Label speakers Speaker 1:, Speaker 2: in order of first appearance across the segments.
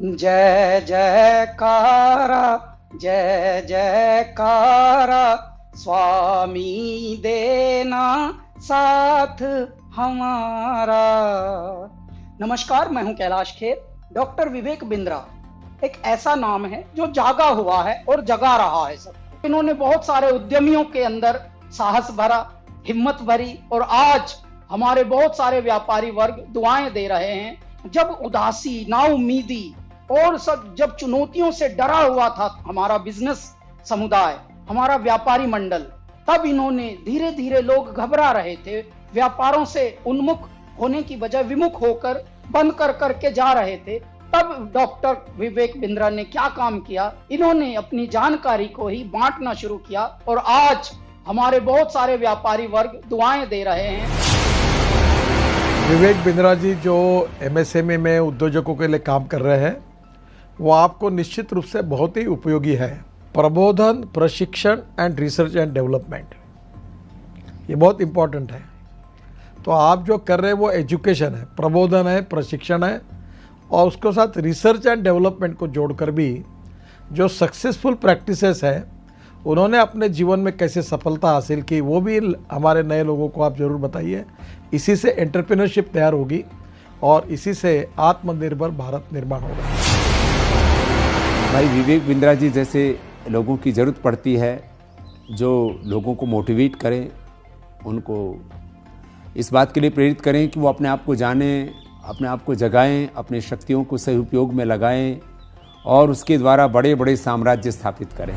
Speaker 1: जय जयकारा, जय जयकारा, स्वामी देना साथ हमारा। नमस्कार, मैं हूं कैलाश खेर। डॉक्टर विवेक बिंद्रा एक ऐसा नाम है जो जागा हुआ है और जगा रहा है सबको। इन्होंने बहुत सारे उद्यमियों के अंदर साहस भरा, हिम्मत भरी, और आज हमारे बहुत सारे व्यापारी वर्ग दुआएं दे रहे हैं। जब उदासी, नाउमीदी और सब जब चुनौतियों से डरा हुआ था हमारा बिजनेस समुदाय, हमारा व्यापारी मंडल, तब इन्होंने धीरे धीरे, लोग घबरा रहे थे, व्यापारों से उन्मुख होने की बजाय विमुख होकर बंद कर करके जा रहे थे, तब डॉक्टर विवेक बिंद्रा ने क्या काम किया, इन्होंने अपनी जानकारी को ही बांटना शुरू किया और आज हमारे बहुत सारे व्यापारी वर्ग दुआएं दे रहे हैं।
Speaker 2: विवेक बिंद्रा जी जो एमएसएमई में उद्योजकों के लिए काम कर रहे हैं, वो आपको निश्चित रूप से बहुत ही उपयोगी है। प्रबोधन, प्रशिक्षण एंड रिसर्च एंड डेवलपमेंट, ये बहुत इम्पोर्टेंट है। तो आप जो कर रहे हैं वो एजुकेशन है, प्रबोधन है, प्रशिक्षण है, और उसके साथ रिसर्च एंड डेवलपमेंट को जोड़कर भी जो सक्सेसफुल प्रैक्टिसेस है, उन्होंने अपने जीवन में कैसे सफलता हासिल की, वो भी हमारे नए लोगों को आप ज़रूर बताइए। इसी से एंटरप्रेन्योरशिप तैयार होगी और इसी से आत्मनिर्भर भारत निर्माण होगा।
Speaker 3: भाई विवेक बिंद्रा जी जैसे लोगों की ज़रूरत पड़ती है, जो लोगों को मोटिवेट करें, उनको इस बात के लिए प्रेरित करें कि वो अपने आप को जानें, अपने आप को जगाएं, अपनी शक्तियों को सही उपयोग में लगाएं और उसके द्वारा बड़े बड़े साम्राज्य स्थापित करें।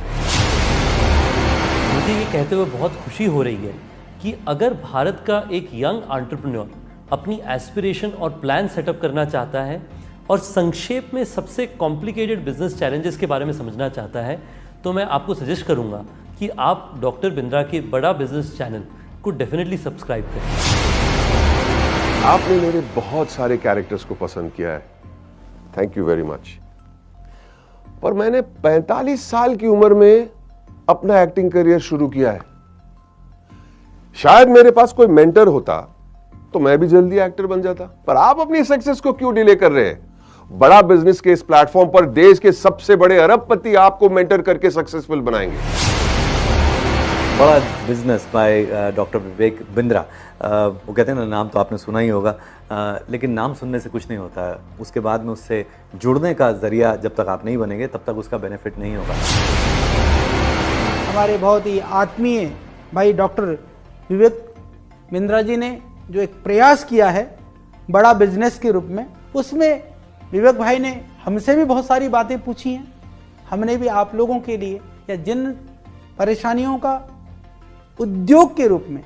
Speaker 4: मुझे ये कहते हुए बहुत खुशी हो रही है कि अगर भारत का एक यंग एंटरप्रेन्योर अपनी एस्पिरेशन और प्लान सेटअप करना चाहता है और संक्षेप में सबसे कॉम्प्लिकेटेड बिजनेस चैलेंजेस के बारे में समझना चाहता है, तो मैं आपको सजेस्ट करूंगा कि आप डॉक्टर बिंद्रा के बड़ा बिजनेस चैनल को डेफिनेटली सब्सक्राइब करें।
Speaker 5: आपने मेरे बहुत सारे कैरेक्टर्स को पसंद किया है, थैंक यू वेरी मच। पर मैंने 45 साल की उम्र में अपना एक्टिंग करियर शुरू किया है। शायद मेरे पास कोई मेंटर होता तो मैं भी जल्दी एक्टर बन जाता। पर आप अपनी सक्सेस को क्यों डिले कर रहे हैं? बड़ा बिजनेस के इस प्लेटफॉर्म पर देश के सबसे बड़े अरबपति आपको मेंटर करके सक्सेसफुल बनाएंगे।
Speaker 6: बड़ा business by doctor Vivek Bindra. वो कहते हैं ना, नाम तो आपने सुना ही होगा, लेकिन नाम सुनने से कुछ नहीं होता है। उसके बाद में उससे जुड़ने का जरिया जब तक आप नहीं बनेंगे तब तक उसका बेनिफिट नहीं होगा।
Speaker 7: हमारे बहुत ही आत्मीय भाई डॉक्टर विवेक बिंद्रा जी ने जो एक प्रयास किया है बड़ा बिजनेस के रूप में, उसमें विवेक भाई ने हमसे भी बहुत सारी बातें पूछी हैं। हमने भी आप लोगों के लिए, या जिन परेशानियों का उद्योग के रूप में,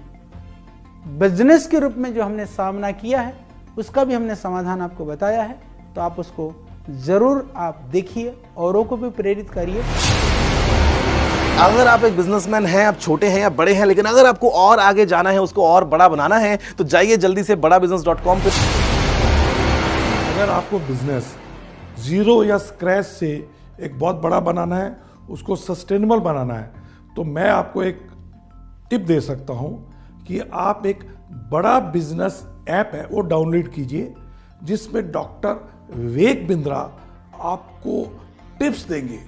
Speaker 7: बिजनेस के रूप में जो हमने सामना किया है, उसका भी हमने समाधान आपको बताया है। तो आप उसको ज़रूर आप देखिए, औरों को भी प्रेरित करिए।
Speaker 8: अगर आप एक बिजनेसमैन हैं, आप छोटे हैं या बड़े हैं, लेकिन अगर आपको और आगे जाना है, उसको और बड़ा बनाना है, तो जाइए जल्दी से badabusiness.com पे।
Speaker 2: अगर आपको बिजनेस जीरो या स्क्रैच से एक बहुत बड़ा बनाना है, उसको सस्टेनेबल बनाना है, तो मैं आपको एक टिप दे सकता हूं कि आप एक बड़ा बिजनेस ऐप है वो डाउनलोड कीजिए, जिसमें डॉक्टर विवेक बिंद्रा आपको टिप्स देंगे,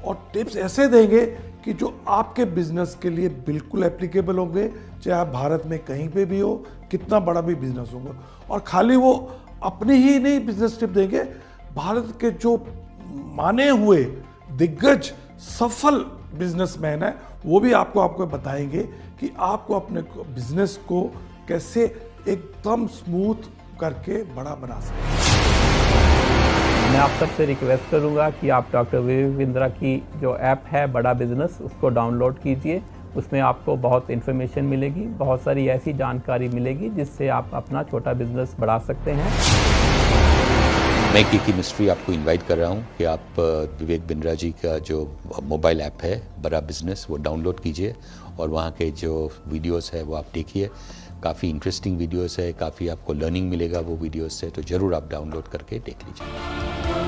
Speaker 2: और टिप्स ऐसे देंगे कि जो आपके बिजनेस के लिए बिल्कुल एप्लीकेबल होंगे, चाहे आप भारत में कहीं पे भी हो, कितना बड़ा भी बिजनेस होगा। और खाली वो अपनी ही नहीं बिजनेस टिप देंगे, भारत के जो माने हुए दिग्गज सफल बिजनेसमैन है, वो भी आपको बताएंगे कि आपको अपने बिजनेस को कैसे एकदम स्मूथ करके बड़ा बना सकते।
Speaker 9: मैं आप सबसे रिक्वेस्ट करूंगा कि आप डॉक्टर विवेक बिंद्रा की जो ऐप है बड़ा बिजनेस, उसको डाउनलोड कीजिए। उसमें आपको बहुत इन्फॉर्मेशन मिलेगी, बहुत सारी ऐसी जानकारी मिलेगी जिससे आप अपना छोटा बिजनेस बढ़ा सकते हैं।
Speaker 10: मैं की मिस्ट्री आपको इनवाइट कर रहा हूं कि आप विवेक बिंद्रा जी का जो मोबाइल ऐप है बड़ा बिजनेस, वो डाउनलोड कीजिए और वहाँ के जो वीडियोस है वो आप देखिए। काफ़ी इंटरेस्टिंग वीडियोस है, काफ़ी आपको लर्निंग मिलेगा वो वीडियोस से, तो ज़रूर आप डाउनलोड करके देख लीजिए।